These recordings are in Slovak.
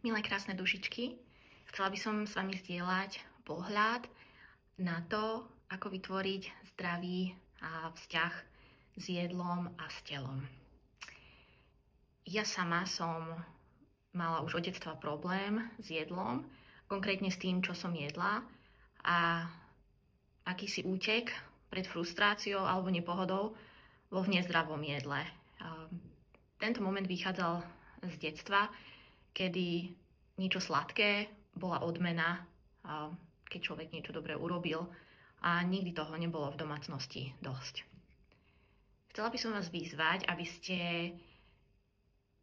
Milé krásne dušičky, chcela by som s vami zdieľať pohľad na to, ako vytvoriť zdravý vzťah s jedlom a s telom. Ja sama som mala už od detstva problém s jedlom, konkrétne s tým, čo som jedla a akýsi útek pred frustráciou alebo nepohodou vo nezdravom jedle. Tento moment vychádzal z detstva, kedy niečo sladké bola odmena, keď človek niečo dobré urobil a nikdy toho nebolo v domácnosti dosť. Chcela by som vás vyzvať, aby ste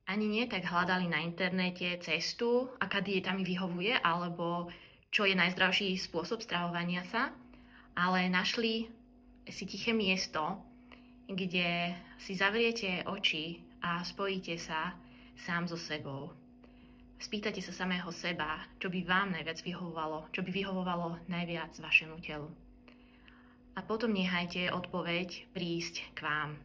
ani nie tak hľadali na internete cestu, aká dieta mi vyhovuje, alebo čo je najzdravší spôsob stravovania sa, ale našli si tiché miesto, kde si zavriete oči a spojíte sa sám so sebou. Spýtate sa samého seba, čo by vám najviac vyhovovalo, čo by vyhovovalo najviac vašemu telu. A potom nechajte odpoveď prísť k vám.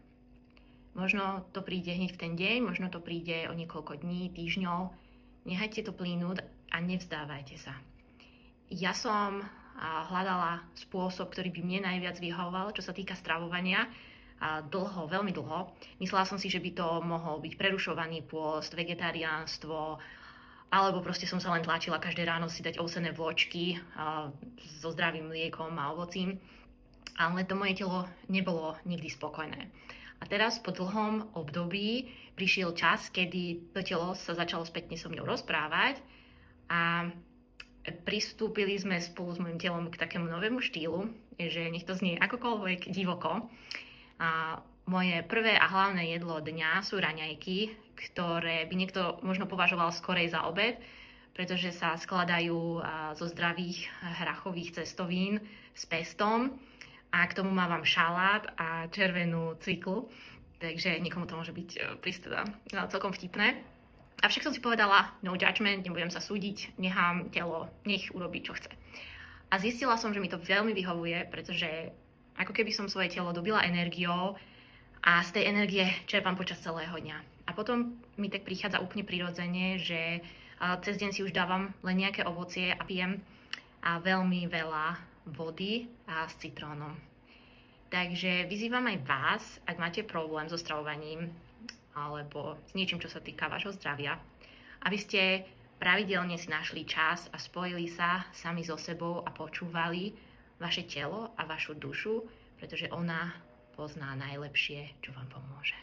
Možno to príde hneď v ten deň, možno to príde o niekoľko dní, týždňov. Nechajte to plynúť a nevzdávajte sa. Ja som hľadala spôsob, ktorý by mne najviac vyhovoval, čo sa týka stravovania, dlho, veľmi dlho. Myslela som si, že by to mohol byť prerušovaný pôst, vegetariánstvo, alebo proste som sa len tlačila každé ráno si dať ovsené vločky so zdravým mliekom a ovocím. Ale to moje telo nebolo nikdy spokojné. A teraz po dlhom období prišiel čas, kedy to telo sa začalo spätne so mňou rozprávať a pristúpili sme spolu s mojím telom k takému novému štýlu, že nech to znie akokoľvek divoko. Moje prvé a hlavné jedlo dňa sú raňajky, ktoré by niekto možno považoval skorej za obed, pretože sa skladajú zo zdravých hrachových cestovín s pestom a k tomu mávam šalát a červenú cviklu, takže niekomu to môže byť celkom vtipné. Avšak som si povedala, no judgment, nebudem sa súdiť, nechám telo, nech urobí, čo chce. A zistila som, že mi to veľmi vyhovuje, pretože ako keby som svoje telo dobila energiou a z tej energie čerpám počas celého dňa. A potom mi tak prichádza úplne prirodzene, že cez deň si už dávam len nejaké ovocie a pijem veľmi veľa vody a s citrónom. Takže vyzývam aj vás, ak máte problém so stravovaním alebo s niečím, čo sa týka vášho zdravia, aby ste pravidelne si našli čas a spojili sa sami so sebou a počúvali vaše telo a vašu dušu, pretože ona pozná najlepšie, čo vám pomôže.